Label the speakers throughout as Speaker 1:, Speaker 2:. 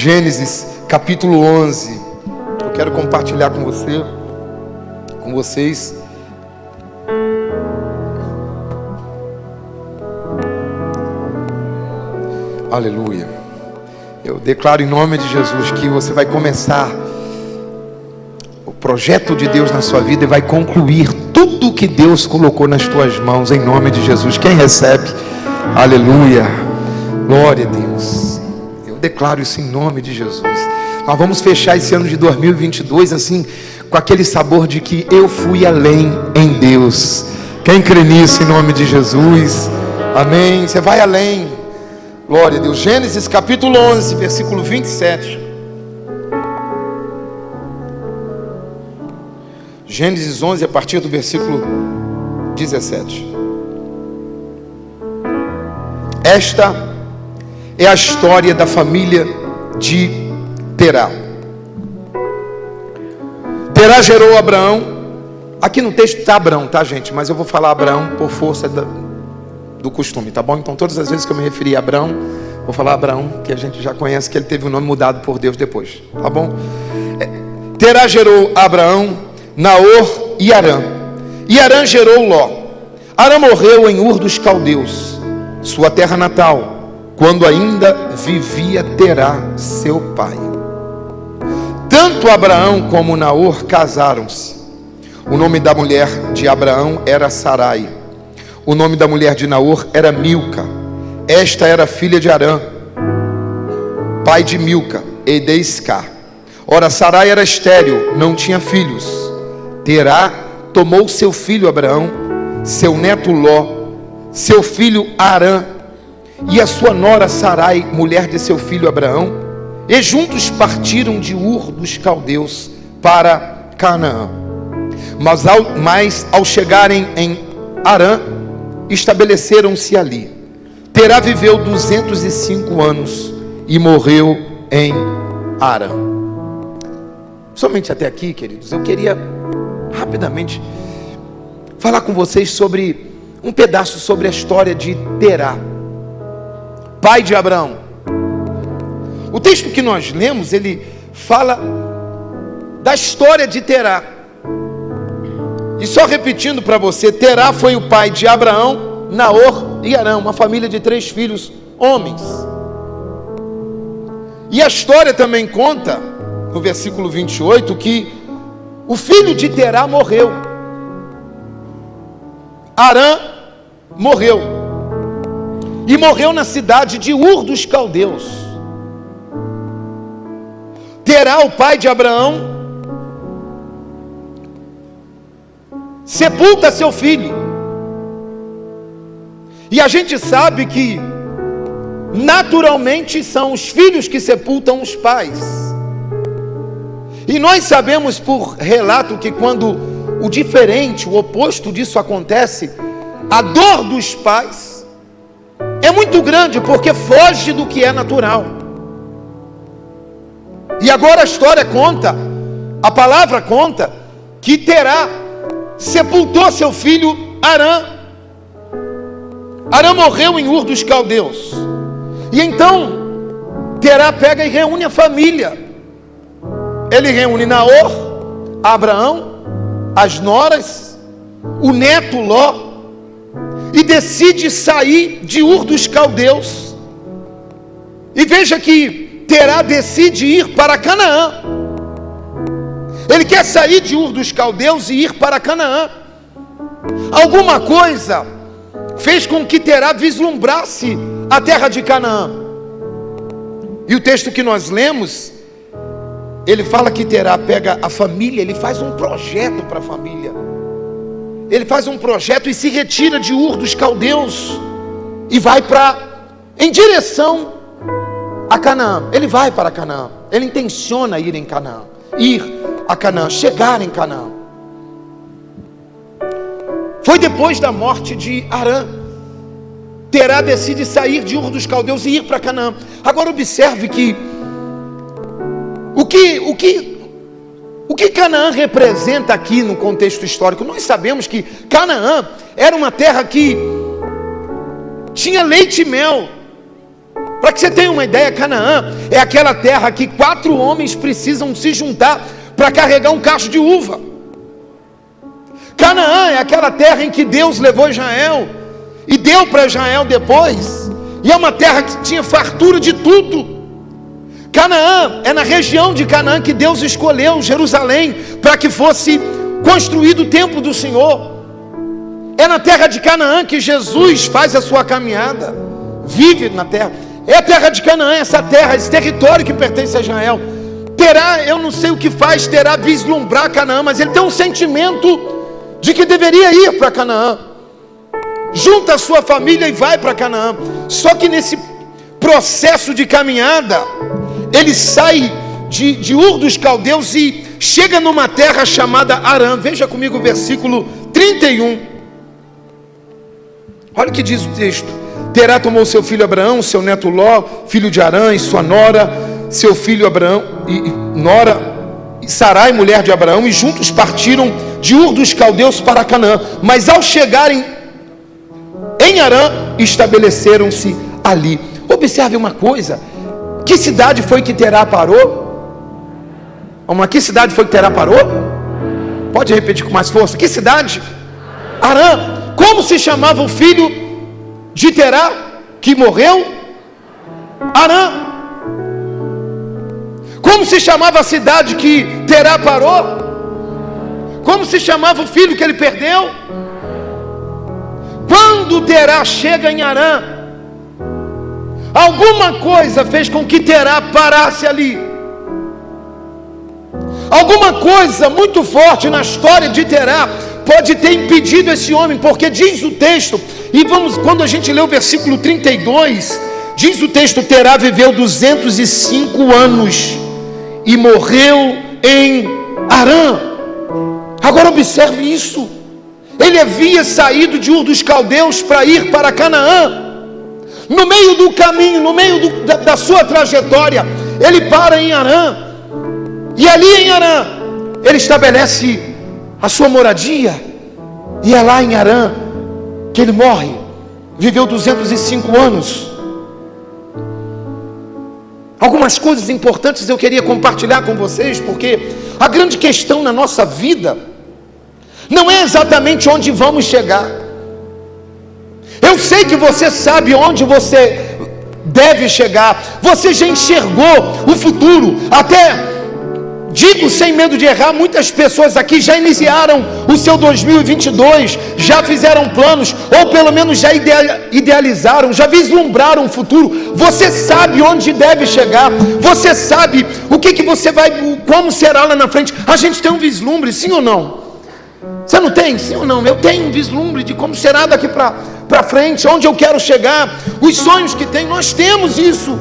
Speaker 1: Gênesis capítulo 11. Eu quero compartilhar com vocês. Aleluia. Eu declaro em nome de Jesus que você vai começar o projeto de Deus na sua vida e vai concluir tudo que Deus colocou nas tuas mãos, em nome de Jesus. Quem recebe? Aleluia. Glória a Deus. Eu declaro isso em nome de Jesus. Nós vamos fechar esse ano de 2022 assim, com aquele sabor de que eu fui além em Deus. Quem crê nisso em nome de Jesus? Amém. Você vai além. Glória a Deus. Gênesis capítulo 11, versículo 27. Gênesis 11, a partir do versículo 17. Esta é a história da família de Terá. Terá gerou Abraão. Aqui no texto está Abraão, tá, gente? Mas eu vou falar Abraão por força do costume, tá bom? Então todas as vezes que eu me referi a Abraão, vou falar Abraão, que a gente já conhece, que ele teve o nome mudado por Deus depois, tá bom? Terá gerou Abraão, Naor e Harã. E Harã gerou Ló. Harã morreu em Ur dos Caldeus, sua terra natal, quando ainda vivia Terá, seu pai. Tanto Abraão como Naor casaram-se. O nome da mulher de Abraão era Sarai. O nome da mulher de Naor era Milca. Esta era filha de Harã, pai de Milca e de Iscar. Ora, Sarai era estéril, não tinha filhos. Terá tomou seu filho Abraão, seu neto Ló, seu filho Harã e a sua nora Sarai, mulher de seu filho Abraão, e juntos partiram de Ur dos Caldeus para Canaã. Mas ao chegarem em Harã, estabeleceram-se ali. Terá viveu 205 anos e morreu em Harã. Somente até aqui, queridos, eu queria rapidamente falar com vocês sobre um pedaço sobre a história de Terá, pai de Abraão. O texto que nós lemos, ele fala da história de Terá. E só repetindo para você, Terá foi o pai de Abraão, Naor e Harã, uma família de 3 filhos, homens. E a história também conta, no versículo 28, que o filho de Terá morreu. Harã morreu. E morreu na cidade de Ur dos Caldeus. Terá, o pai de Abraão, sepulta seu filho. E a gente sabe que naturalmente são os filhos que sepultam os pais. E nós sabemos por relato que quando o diferente, o oposto disso acontece, a dor dos pais é muito grande, porque foge do que é natural. E agora a história conta, a palavra conta, que Terá sepultou seu filho Harã. Harã morreu em Ur dos Caldeus. E então Terá pega e reúne a família. Ele reúne Naor, Abraão, as noras, o neto Ló, e decide sair de Ur dos Caldeus. E veja que Terá decide ir para Canaã. Ele quer sair de Ur dos Caldeus e ir para Canaã. Alguma coisa fez com que Terá vislumbrasse a terra de Canaã. E o texto que nós lemos, ele fala que Terá pega a família, ele faz um projeto para a família. Ele faz um projeto e se retira de Ur dos Caldeus e vai em direção a Canaã. Ele vai para Canaã. Ele intenciona ir a Canaã, chegar em Canaã. Foi depois da morte de Harã. Terá decide sair de Ur dos Caldeus e ir para Canaã. Agora observe que o que Canaã representa aqui no contexto histórico. Nós sabemos que Canaã era uma terra que tinha leite e mel. Para que você tenha uma ideia, Canaã é aquela terra que 4 homens precisam se juntar para carregar um cacho de uva. Canaã é aquela terra em que Deus levou Israel e deu para Israel depois, e é uma terra que tinha fartura de tudo. Canaã é na região de Canaã que Deus escolheu Jerusalém para que fosse construído o templo do Senhor. É na terra de Canaã que Jesus faz a sua caminhada, vive na terra. É a terra de Canaã, essa terra, esse território que pertence a Israel. Terá, eu não sei o que faz Terá vislumbrar Canaã, mas ele tem um sentimento de que deveria ir para Canaã. Junta a sua família e vai para Canaã. Só que nesse processo de caminhada, ele sai de Ur dos Caldeus e chega numa terra chamada Arã. Veja comigo o versículo 31. Olha o que diz o texto. Terá tomou seu filho Abraão, seu neto Ló, filho de Arã, e sua nora, seu filho Abraão, e nora, e Sarai, mulher de Abraão, e juntos partiram de Ur dos Caldeus para Canaã. Mas ao chegarem em Arã, estabeleceram-se ali. Observe uma coisa. Que cidade foi que Terá parou? Que cidade foi que Terá parou? Pode repetir com mais força. Que cidade? Arã. Como se chamava o filho de Terá que morreu? Arã. Como se chamava a cidade que Terá parou? Como se chamava o filho que ele perdeu? Quando Terá chega em Arã, alguma coisa fez com que Terá parasse ali. Alguma coisa muito forte na história de Terá pode ter impedido esse homem, porque diz o texto, e quando a gente lê o versículo 32, diz o texto: Terá viveu 205 anos e morreu em Arã. Agora observe isso. Ele havia saído de Ur dos Caldeus para ir para Canaã. No meio do caminho, no meio da sua trajetória, ele para em Arã. E ali em Arã, ele estabelece a sua moradia. E é lá em Arã que ele morre. Viveu 205 anos. Algumas coisas importantes eu queria compartilhar com vocês, porque a grande questão na nossa vida não é exatamente onde vamos chegar. Eu sei que você sabe onde você deve chegar. Você já enxergou o futuro. Até digo sem medo de errar, muitas pessoas aqui já iniciaram o seu 2022, já fizeram planos, ou pelo menos já idealizaram, já vislumbraram o futuro. Você sabe onde deve chegar. Você sabe o que você vai, como será lá na frente. A gente tem um vislumbre, sim ou não? Você não tem? Sim ou não? Eu tenho um vislumbre de como será daqui para frente, onde eu quero chegar, os sonhos que tenho. Nós temos isso.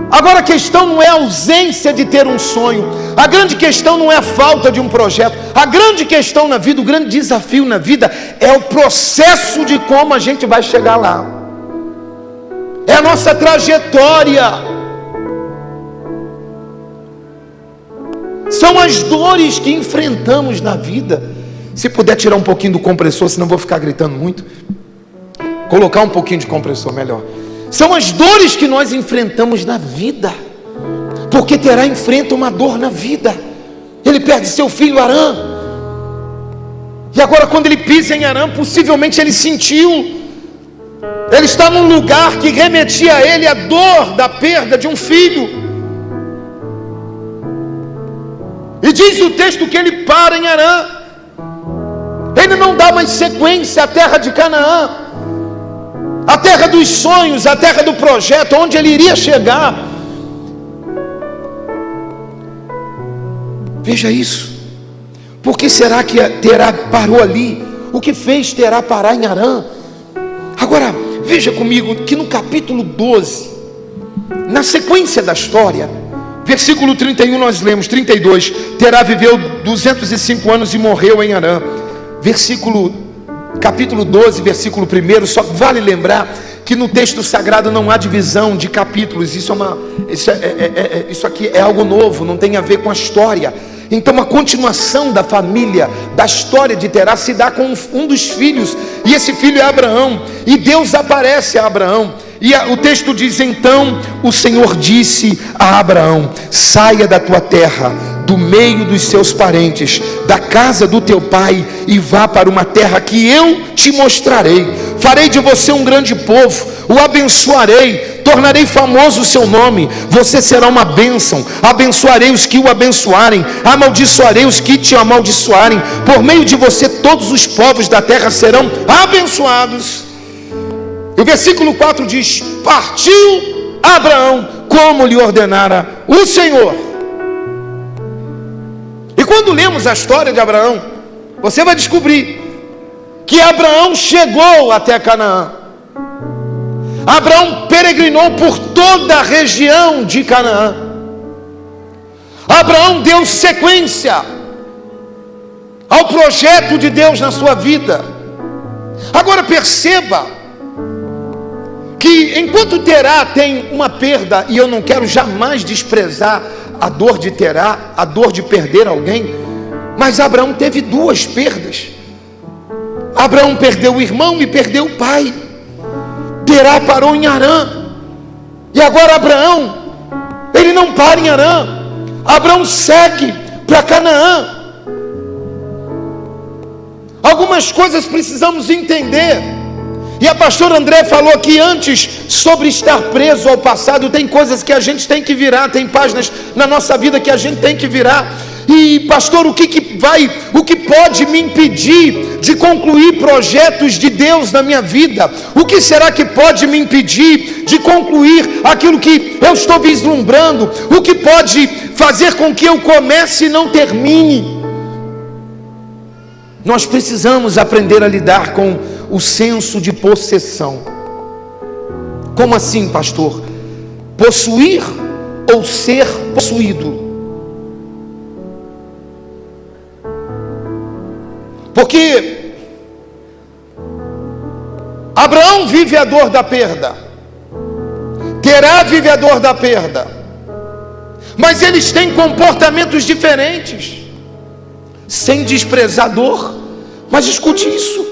Speaker 1: Agora a questão não é a ausência de ter um sonho, a grande questão não é a falta de um projeto. A grande questão na vida, o grande desafio na vida é o processo de como a gente vai chegar lá. É a nossa trajetória. São as dores que enfrentamos na vida. Se puder tirar um pouquinho do compressor, senão vou ficar gritando muito. Colocar um pouquinho de compressor, melhor. São as dores que nós enfrentamos na vida. Porque Terá enfrenta uma dor na vida. Ele perde seu filho Arã. E agora quando ele pisa em Arã, possivelmente ele sentiu. Ele está num lugar que remetia a ele a dor da perda de um filho. E diz o texto que ele para em Arã. Ele não dá mais sequência à terra de Canaã, a terra dos sonhos, a terra do projeto, onde ele iria chegar. Veja isso. Por que será que Terá parou ali? O que fez Terá parar em Arã? Agora, veja comigo que no capítulo 12, na sequência da história, versículo 31 nós lemos, 32, Terá viveu 205 anos e morreu em Arã. Capítulo 12, versículo 1, só vale lembrar que no texto sagrado não há divisão de capítulos. Isso aqui é algo novo, não tem a ver com a história. Então a continuação da família, da história de Terá, se dá com um dos filhos, e esse filho é Abraão, e Deus aparece a Abraão. E o texto diz: então o Senhor disse a Abraão: saia da tua terra, do meio dos seus parentes, da casa do teu pai, e vá para uma terra que eu te mostrarei. Farei de você um grande povo, o abençoarei, tornarei famoso o seu nome, você será uma bênção. Abençoarei os que o abençoarem, amaldiçoarei os que te amaldiçoarem. Por meio de você todos os povos da terra serão abençoados. E o versículo 4 diz: partiu Abraão como lhe ordenara o Senhor. E quando lemos a história de Abraão, você vai descobrir que Abraão chegou até Canaã. Abraão peregrinou por toda a região de Canaã. Abraão deu sequência ao projeto de Deus na sua vida. Agora perceba que enquanto Terá tem uma perda, e eu não quero jamais desprezar a dor de Terá, a dor de perder alguém, mas Abraão teve duas perdas. Abraão perdeu o irmão e perdeu o pai. Terá parou em Harã, e agora Abraão, ele não para em Harã, Abraão segue para Canaã. Algumas coisas precisamos entender, e a pastora André falou aqui antes sobre estar preso ao passado. Tem coisas que a gente tem que virar, tem páginas na nossa vida que a gente tem que virar. E pastor, o que pode me impedir de concluir projetos de Deus na minha vida? O que será que pode me impedir de concluir aquilo que eu estou vislumbrando? O que pode fazer com que eu comece e não termine? Nós precisamos aprender a lidar com o senso de possessão. Como assim, pastor? Possuir ou ser possuído? Porque Abraão vive a dor da perda, Terá vive a dor da perda, mas eles têm comportamentos diferentes, sem desprezar a dor. Mas escute isso: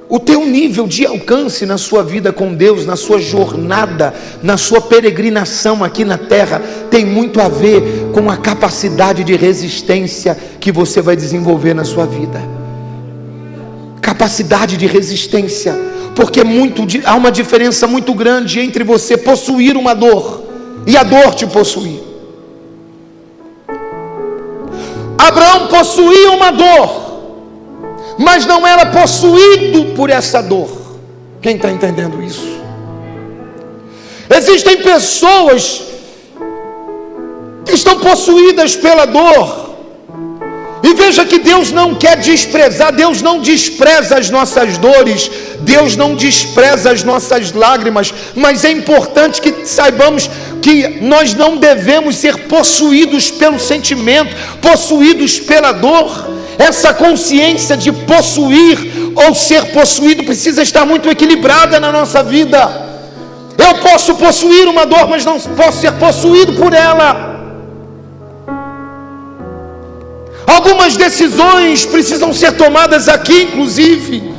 Speaker 1: o teu nível de alcance na sua vida com Deus, na sua jornada, na sua peregrinação aqui na terra, tem muito a ver com a capacidade de resistência que você vai desenvolver na sua vida. Capacidade de resistência, porque há uma diferença muito grande entre você possuir uma dor e a dor te possuir. Abraão possuía uma dor, mas não era possuído por essa dor. Quem está entendendo isso? Existem pessoas que estão possuídas pela dor, e veja que Deus não quer desprezar, Deus não despreza as nossas dores, Deus não despreza as nossas lágrimas, mas é importante que saibamos que nós não devemos ser possuídos pelo sentimento, possuídos pela dor. Essa consciência de possuir ou ser possuído precisa estar muito equilibrada na nossa vida. Eu posso possuir uma dor, mas não posso ser possuído por ela. Algumas decisões precisam ser tomadas aqui, inclusive.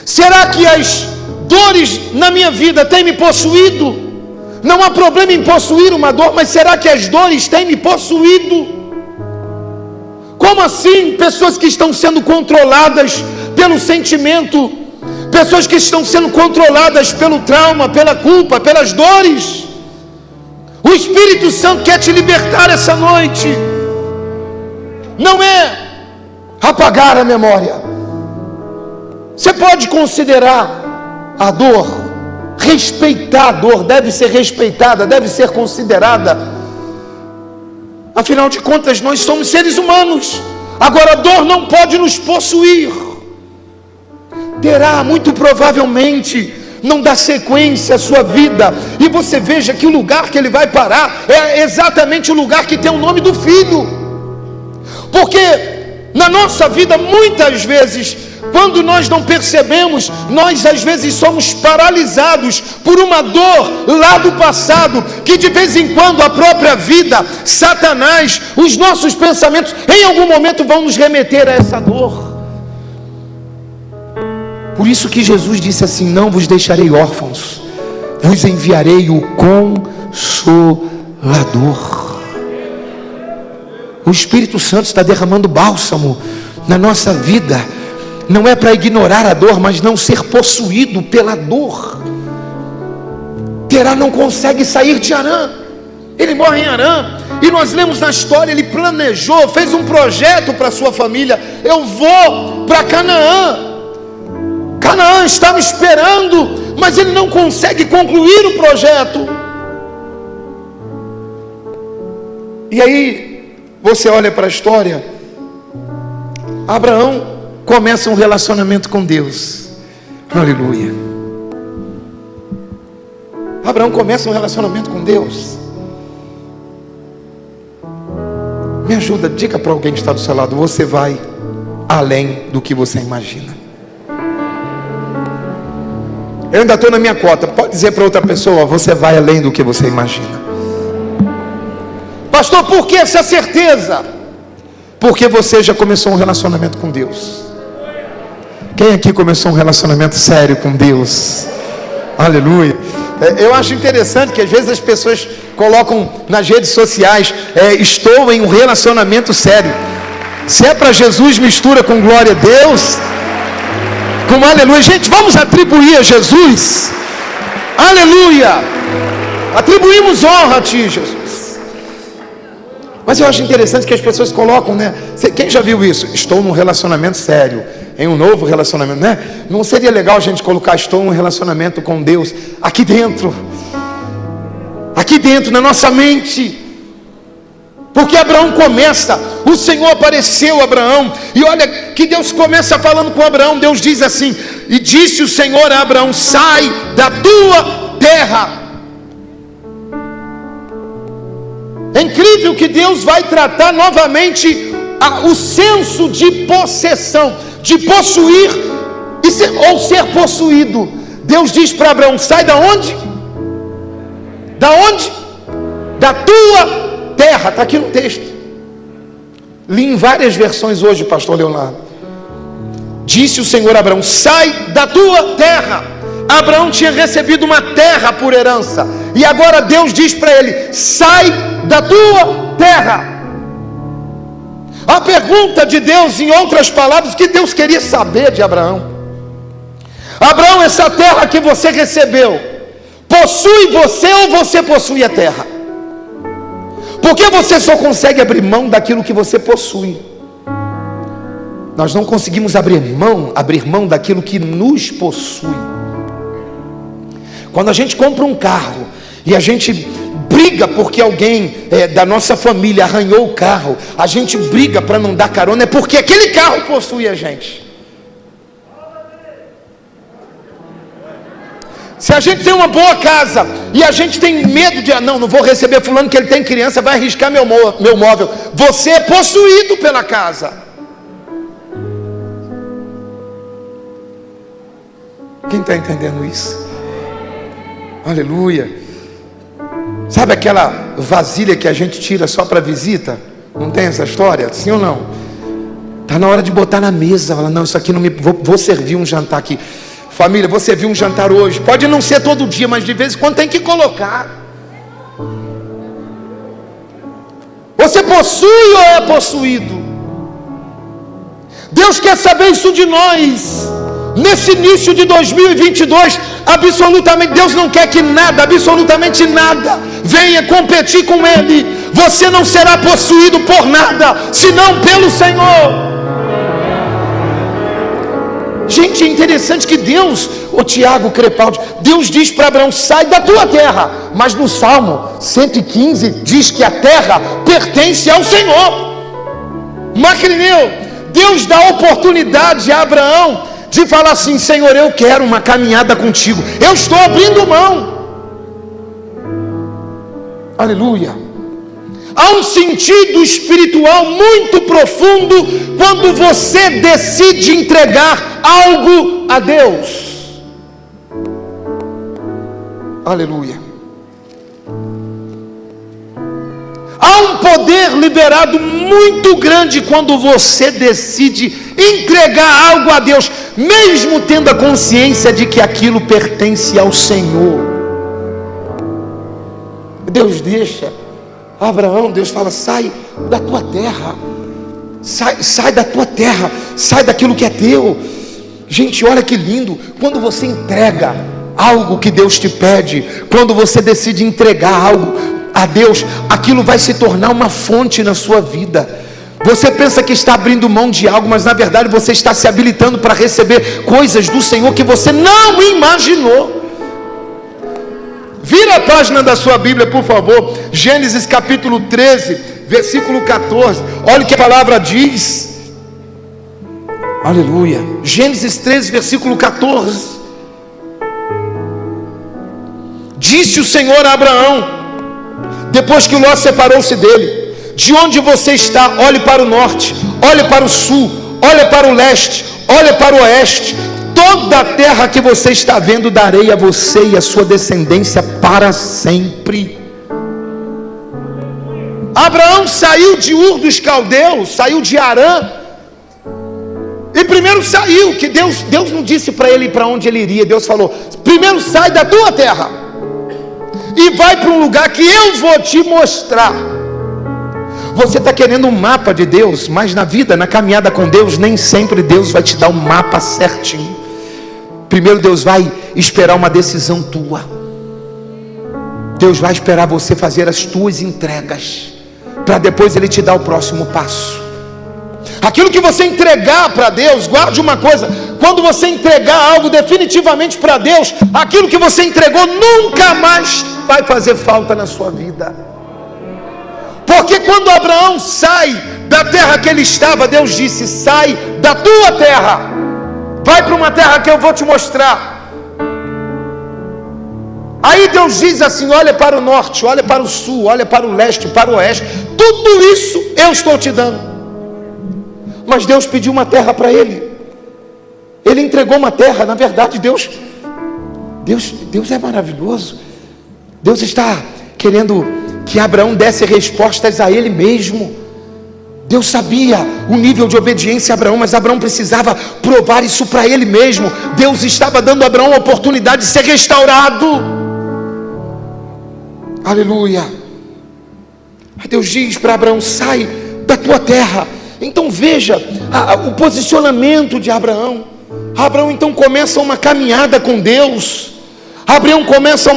Speaker 1: Será que as dores na minha vida têm me possuído? Não há problema em possuir uma dor, mas será que as dores têm me possuído? Como assim? Pessoas que estão sendo controladas pelo sentimento, pessoas que estão sendo controladas pelo trauma, pela culpa, pelas dores. O Espírito Santo quer te libertar essa noite. Não é apagar a memória. Você pode considerar a dor, respeitar a dor, deve ser respeitada, deve ser considerada. Afinal de contas, nós somos seres humanos. Agora, a dor não pode nos possuir. Terá, muito provavelmente, não dá sequência à sua vida. E você veja que o lugar que ele vai parar é exatamente o lugar que tem o nome do filho. Porque na nossa vida, muitas vezes, quando nós não percebemos, nós às vezes somos paralisados por uma dor lá do passado, que de vez em quando a própria vida, Satanás, os nossos pensamentos, em algum momento vão nos remeter a essa dor. Por Por isso que Jesus disse assim: não vos deixarei órfãos, vos enviarei o Consolador. O Espírito Santo está derramando bálsamo na nossa vida. Não é para ignorar a dor, mas não ser possuído pela dor. Terá não consegue sair de Harã. Ele morre em Harã. E nós lemos na história, ele planejou, fez um projeto para a sua família. Eu vou para Canaã. Canaã está me esperando, mas ele não consegue concluir o projeto. E aí você olha para a história. Abraão começa um relacionamento com Deus. Aleluia. Abraão começa um relacionamento com Deus. Me ajuda, diga para alguém que está do seu lado: você vai além do que você imagina. Eu ainda estou na minha cota. Pode dizer para outra pessoa: você vai além do que você imagina. Pastor, por que essa certeza? Porque você já começou um relacionamento com Deus. Quem aqui começou um relacionamento sério com Deus? Aleluia. Eu acho interessante que às vezes as pessoas colocam nas redes sociais: estou em um relacionamento sério. Se é para Jesus, mistura com glória a Deus, com aleluia. Gente, vamos atribuir a Jesus, aleluia, atribuímos honra a ti, Jesus. Mas eu acho interessante que as pessoas colocam, né? Quem já viu isso? Estou num relacionamento sério, em um novo relacionamento, né? Não seria legal a gente colocar: estou em um relacionamento com Deus, aqui dentro, na nossa mente? Porque Abraão começa, o Senhor apareceu a Abraão, e olha que Deus começa falando com Abraão. Deus diz assim: e disse o Senhor a Abraão: sai da tua terra. É incrível que Deus vai tratar novamente o senso de possessão, de possuir ou ser possuído. Deus diz para Abraão: sai da onde? Da onde? Da tua terra. Está aqui no texto. Li em várias versões hoje, pastor Leonardo. Disse o Senhor a Abraão: sai da tua terra. Abraão tinha recebido uma terra por herança, e agora Deus diz para ele: sai da tua terra. A pergunta de Deus, em outras palavras, que Deus queria saber de Abraão: Abraão, essa terra que você recebeu, possui você ou você possui a terra? Porque você só consegue abrir mão daquilo que você possui. Nós não conseguimos abrir mão daquilo que nos possui. Quando a gente compra um carro e a gente briga porque alguém da nossa família arranhou o carro, a gente briga para não dar carona, é porque aquele carro possui a gente. Se a gente tem uma boa casa e a gente tem medo de, não vou receber fulano que ele tem criança, vai arriscar meu móvel, você é possuído pela casa. Quem está entendendo isso? Aleluia. Sabe aquela vasilha que a gente tira só para visita? Não tem essa história? Sim ou não? Está na hora de botar na mesa. Fala: não, isso aqui não me... Vou servir um jantar aqui. Família, vou servir um jantar hoje. Pode não ser todo dia, mas de vez em quando tem que colocar. Você possui ou é possuído? Deus quer saber isso de nós. Nesse início de 2022, absolutamente, Deus não quer que nada, absolutamente nada, venha competir com Ele. Você não será possuído por nada, senão pelo Senhor. Gente, é interessante que Deus, Tiago Crepaldi, Deus diz para Abraão: sai da tua terra. Mas no Salmo 115 diz que a terra pertence ao Senhor. Macrineu, Deus dá oportunidade a Abraão de falar assim: Senhor, eu quero uma caminhada contigo, eu estou abrindo mão. Aleluia. Há um sentido espiritual muito profundo quando você decide entregar algo a Deus. Aleluia. Há um poder liberado muito grande quando você decide entregar algo a Deus. mesmo tendo a consciência de que aquilo pertence ao Senhor. Deus deixa Abraão, Deus fala: sai da tua terra, sai da tua terra, sai daquilo que é teu. Gente, olha que lindo, quando você entrega algo que Deus te pede, quando você decide entregar algo a Deus, aquilo vai se tornar uma fonte na sua vida. Você pensa que está abrindo mão de algo, mas na verdade você está se habilitando para receber coisas do Senhor que você não imaginou. Vira a página da sua Bíblia, por favor, Gênesis capítulo 13, versículo 14. Olha o que a palavra diz. Aleluia. Gênesis 13, versículo 14. Disse o Senhor a Abraão, depois que Ló separou-se dele: de onde você está, olhe para o norte, olhe para o sul, olhe para o leste, olhe para o oeste. Toda a terra que você está vendo darei a você e a sua descendência para sempre. Abraão saiu de Ur dos Caldeus, saiu de Harã. E primeiro saiu, que Deus não disse para ele para onde ele iria. Deus falou: primeiro sai da tua terra e vai para um lugar que eu vou te mostrar. Você está querendo um mapa de Deus, mas na vida, na caminhada com Deus, nem sempre Deus vai te dar um mapa certinho. Primeiro Deus vai esperar uma decisão tua. Deus vai esperar você fazer as tuas entregas, para depois Ele te dar o próximo passo. Aquilo que você entregar para Deus, guarde uma coisa: quando você entregar algo definitivamente para Deus, aquilo que você entregou nunca mais vai fazer falta na sua vida. Porque quando Abraão sai da terra que ele estava, Deus disse: sai da tua terra, vai para uma terra que eu vou te mostrar. Aí Deus diz assim: olha para o norte, olha para o sul, olha para o leste, para o oeste. Tudo isso eu estou te dando. Mas Deus pediu uma terra para ele. Ele entregou uma terra. Na verdade, Deus é maravilhoso. Deus está querendo que Abraão desse respostas a ele mesmo. Deus sabia o nível de obediência de Abraão, mas Abraão precisava provar isso para ele mesmo. Deus estava dando a Abraão a oportunidade de ser restaurado. Aleluia. Deus diz para Abraão: sai da tua terra. Então veja o posicionamento de Abraão. Abraão então começa uma caminhada com Deus. Abraão começa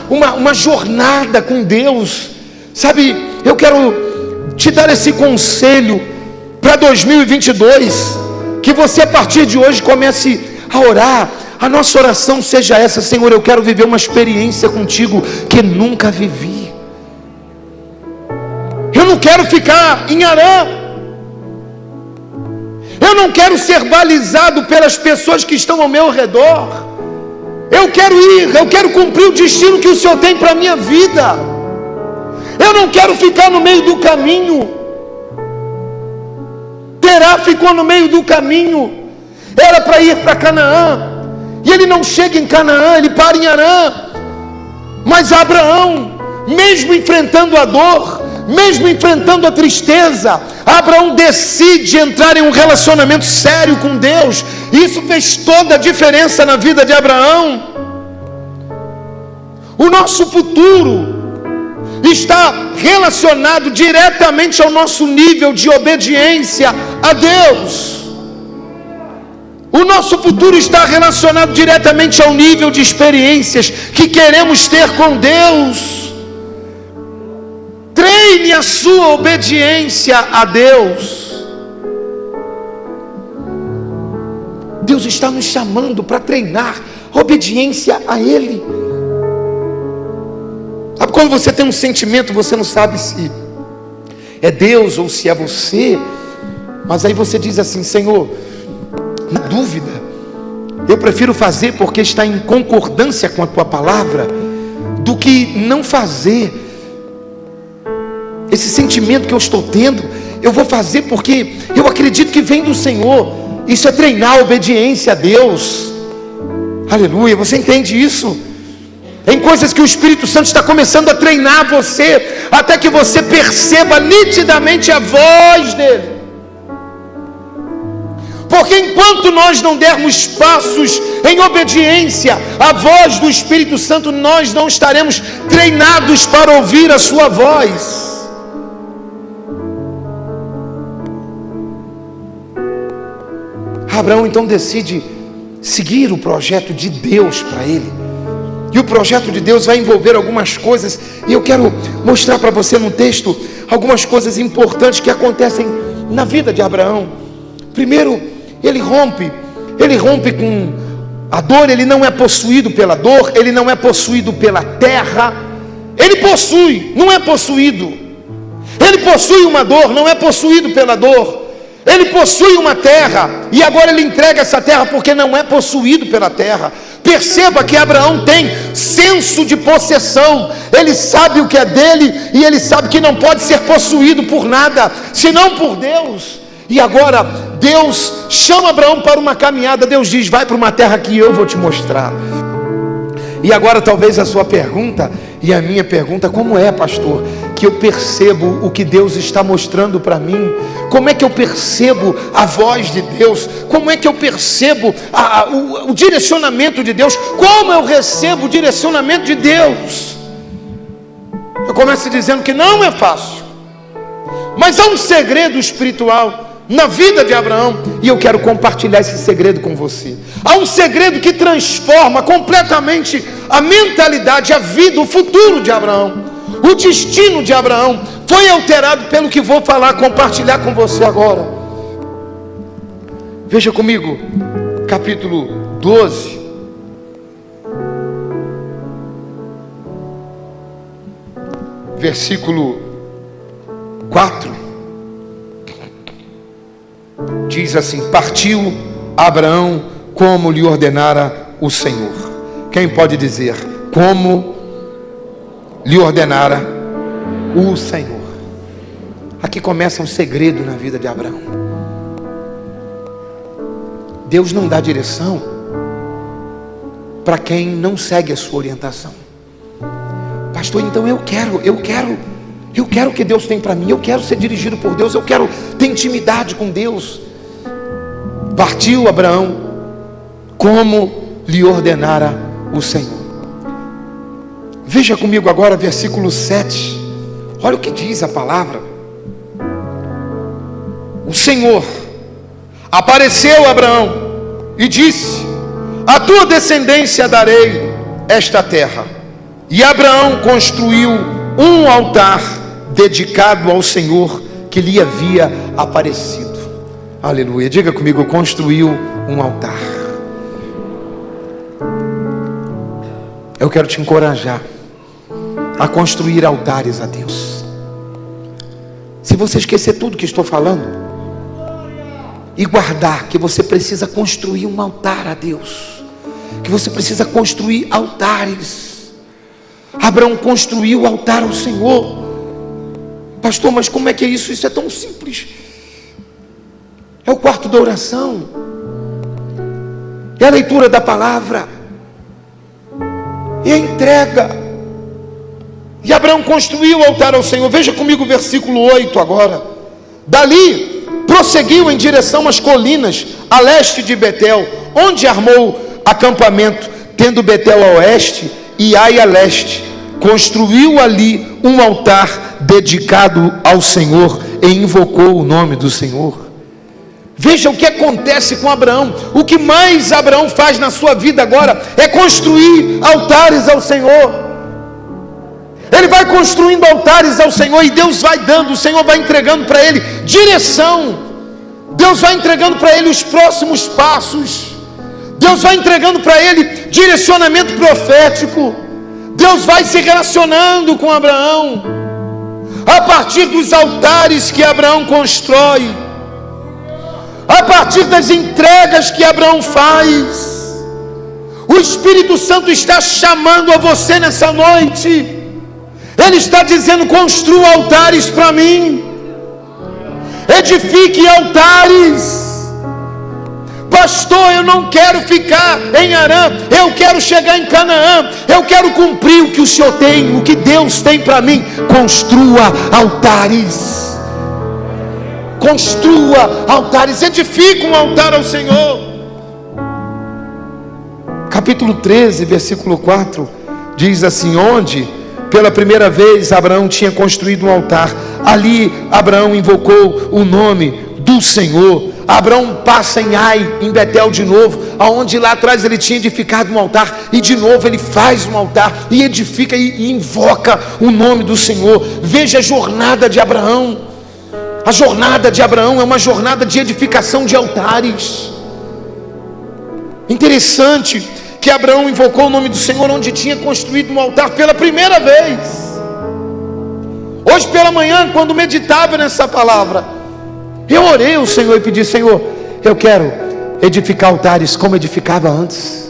Speaker 1: uma jornada com Deus. Sabe, eu quero te dar esse conselho para 2022, que você a partir de hoje comece a orar. A nossa oração seja essa: Senhor, eu quero viver uma experiência contigo que nunca vivi. Eu não quero ficar em Harã. Eu não quero ser balizado pelas pessoas que estão ao meu redor. Eu quero cumprir o destino que o Senhor tem para a minha vida. Eu não quero ficar no meio do caminho. Terá ficou no meio do caminho. Era para ir para Canaã, e ele não chega em Canaã, ele para em Harã. Mas Abraão, mesmo enfrentando a dor, mesmo enfrentando a tristeza, Abraão decide entrar em um relacionamento sério com Deus. Isso fez toda a diferença na vida de Abraão. O nosso futuro está relacionado diretamente ao nosso nível de obediência a Deus. O nosso futuro está relacionado diretamente ao nível de experiências que queremos ter com Deus. Treine a sua obediência a Deus. Deus está nos chamando para treinar a obediência a Ele. Sabe quando você tem um sentimento, você não sabe se é Deus ou se é você, mas aí você diz assim: Senhor, na dúvida, eu prefiro fazer porque está em concordância com a tua palavra, do que não fazer. Esse sentimento que eu estou tendo, eu vou fazer porque eu acredito que vem do Senhor. Isso é treinar a obediência a Deus. Aleluia, você entende isso? Tem coisas que o Espírito Santo está começando a treinar você, até que você perceba nitidamente a voz dele. Porque enquanto nós não dermos passos em obediência à voz do Espírito Santo, nós não estaremos treinados para ouvir a sua voz. Abraão então decide seguir o projeto de Deus para ele. E o projeto de Deus vai envolver algumas coisas, e eu quero mostrar para você no texto algumas coisas importantes que acontecem na vida de Abraão. Primeiro, ele rompe com a dor. Ele não é possuído pela dor, ele não é possuído pela terra. Ele possui, não é possuído. Ele possui uma dor, não é possuído pela dor. Ele possui uma terra, e agora ele entrega essa terra porque não é possuído pela terra. Perceba que Abraão tem senso de possessão. Ele sabe o que é dele, e ele sabe que não pode ser possuído por nada, senão por Deus. E agora Deus chama Abraão para uma caminhada. Deus diz: vai para uma terra que eu vou te mostrar. E agora talvez a sua pergunta e a minha pergunta: como é, pastor, que eu percebo o que Deus está mostrando para mim? Como é que eu percebo a voz de Deus? Como é que eu percebo o direcionamento de Deus? Como eu recebo o direcionamento de Deus? Eu começo dizendo que não é fácil, mas há um segredo espiritual na vida de Abraão, e eu quero compartilhar esse segredo com você. Há um segredo que transforma completamente a mentalidade, a vida, o futuro de Abraão. O destino de Abraão foi alterado pelo que vou falar, compartilhar com você agora. Veja comigo, capítulo 12. Versículo 4. Diz assim: partiu Abraão como lhe ordenara o Senhor. Quem pode dizer: como lhe ordenara o Senhor? Aqui começa um segredo na vida de Abraão. Deus não dá direção para quem não segue a sua orientação. Pastor, então eu quero o que Deus tem para mim. Eu quero ser dirigido por Deus. Eu quero ter intimidade com Deus. Partiu Abraão como lhe ordenara o Senhor. Veja comigo agora versículo 7. Olha o que diz a palavra. O Senhor apareceu a Abraão e disse: a tua descendência darei esta terra. E Abraão construiu um altar dedicado ao Senhor que lhe havia aparecido. Aleluia. Diga comigo: construiu um altar. Eu quero te encorajar a construir altares a Deus. Se você esquecer tudo que estou falando e guardar que você precisa construir um altar a Deus, que você precisa construir altares. Abraão construiu o altar ao Senhor. Pastor, mas como é que é isso? Isso é tão simples. É o quarto da oração, é a leitura da palavra, é a entrega. E Abraão construiu o altar ao Senhor. Veja comigo o versículo 8 agora. Dali prosseguiu em direção às colinas a leste de Betel, onde armou acampamento, tendo Betel a oeste e Ai a leste. Construiu ali um altar dedicado ao Senhor e invocou o nome do Senhor. Veja o que acontece com Abraão. O que mais Abraão faz na sua vida agora é construir altares ao Senhor. Ele vai construindo altares ao Senhor, e Deus vai dando, o Senhor vai entregando para ele direção. Deus vai entregando para ele os próximos passos. Deus vai entregando para ele direcionamento profético. Deus vai se relacionando com Abraão a partir dos altares que Abraão constrói, a partir das entregas que Abraão faz. O Espírito Santo está chamando a você nessa noite. Ele está dizendo: construa altares para mim, edifique altares. Pastor, eu não quero ficar em Harã, eu quero chegar em Canaã, eu quero cumprir o que o Senhor tem, o que Deus tem para mim. Construa altares. construa altares, edifique um altar ao Senhor. Capítulo 13, versículo 4, diz assim: onde pela primeira vez Abraão tinha construído um altar, ali Abraão invocou o nome do Senhor. Abraão passa em Ai, em Betel de novo, aonde lá atrás ele tinha edificado um altar, e de novo ele faz um altar, e edifica e invoca o nome do Senhor. Veja a jornada de Abraão. A jornada de Abraão é uma jornada de edificação de altares. Interessante que Abraão invocou o nome do Senhor onde tinha construído um altar pela primeira vez. Hoje pela manhã, quando meditava nessa palavra, eu orei ao Senhor e pedi: Senhor, eu quero edificar altares como edificava antes.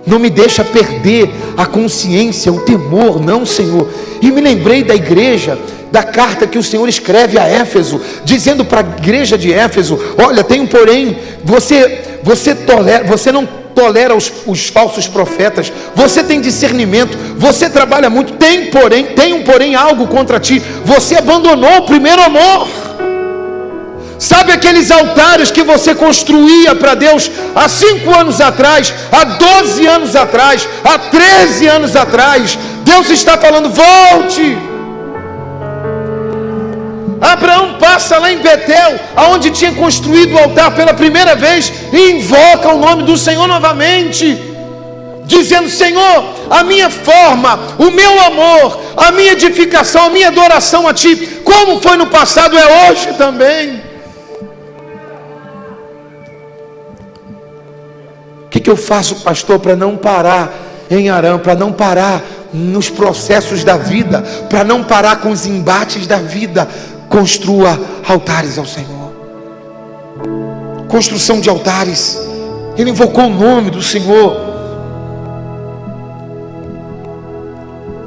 Speaker 1: Não me deixa perder a consciência, o temor, não, Senhor. E me lembrei da igreja, da carta que o Senhor escreve a Éfeso, dizendo para a igreja de Éfeso: olha, tem um porém, você não tolera os falsos profetas, você tem discernimento, você trabalha muito, tem um porém algo contra ti, você abandonou o primeiro amor. Sabe aqueles altares que você construía para Deus há 5 anos atrás, há 12 anos atrás, há 13 anos atrás? Deus está falando: volte. Abraão passa lá em Betel, aonde tinha construído o altar pela primeira vez, e invoca o nome do Senhor novamente, dizendo: Senhor, a minha forma, o meu amor, a minha edificação, a minha adoração a Ti, como foi no passado, é hoje também. O que eu faço, pastor, para não parar em Arã, para não parar nos processos da vida, para não parar com os embates da vida? Construa altares ao Senhor. Construção de altares. Ele invocou o nome do Senhor.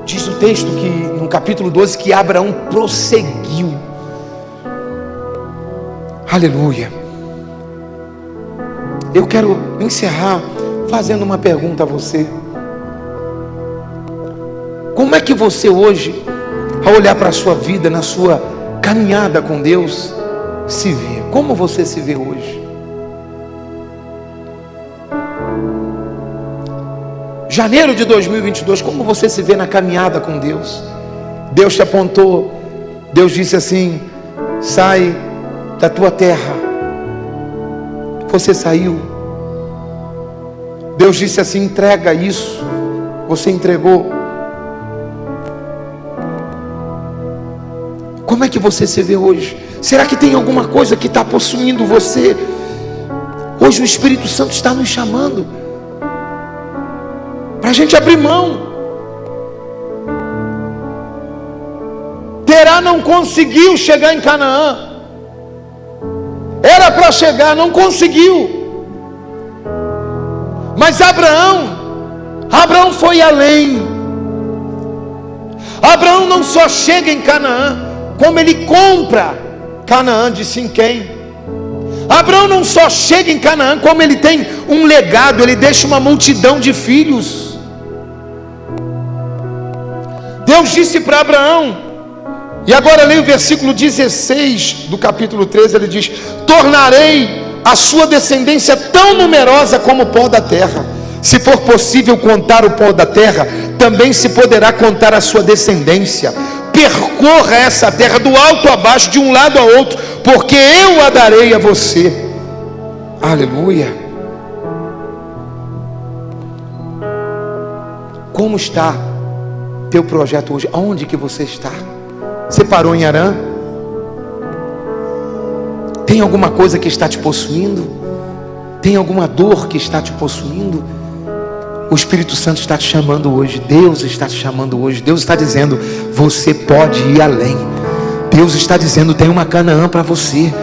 Speaker 1: Diz o texto que no capítulo 12 que Abraão prosseguiu. Aleluia. Eu quero encerrar fazendo uma pergunta a você. Como é que você hoje, ao olhar para a sua vida, na sua caminhada com Deus, se vê? Como você se vê hoje? Janeiro de 2022, como você se vê na caminhada com Deus? Deus te apontou, Deus disse assim: sai da tua terra. Você saiu. Deus disse assim: entrega isso. Você entregou. Como é que você se vê hoje? Será que tem alguma coisa que está possuindo você? Hoje o Espírito Santo está nos chamando para a gente abrir mão. Terá não conseguiu chegar em Canaã. Era para chegar, não conseguiu. Mas Abraão foi além. Abraão não só chega em Canaã, como ele compra Canaã de Siquém. Abraão não só chega em Canaã, como ele tem um legado, ele deixa uma multidão de filhos. Deus disse para Abraão, e agora leia o versículo 16 do capítulo 13, ele diz: tornarei a sua descendência tão numerosa como o pó da terra. Se for possível contar o pó da terra, também se poderá contar a sua descendência. Percorra essa terra do alto a baixo, de um lado a outro, porque eu a darei a você. Aleluia. Como está teu projeto hoje? Aonde que você está? Você parou em Arã? Tem alguma coisa que está te possuindo? Tem alguma dor que está te possuindo? O Espírito Santo está te chamando hoje. Deus está te chamando hoje. Deus está dizendo: você pode ir além. Deus está dizendo: tem uma Canaã para você,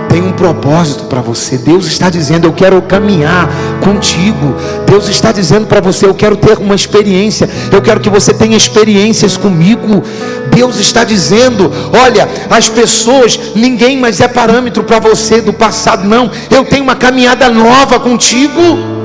Speaker 1: tem um propósito para você. Deus está dizendo: eu quero caminhar contigo. Deus está dizendo para você: eu quero ter uma experiência, eu quero que você tenha experiências comigo. Deus está dizendo: olha, as pessoas, ninguém mais é parâmetro para você do passado, não. Eu tenho uma caminhada nova contigo.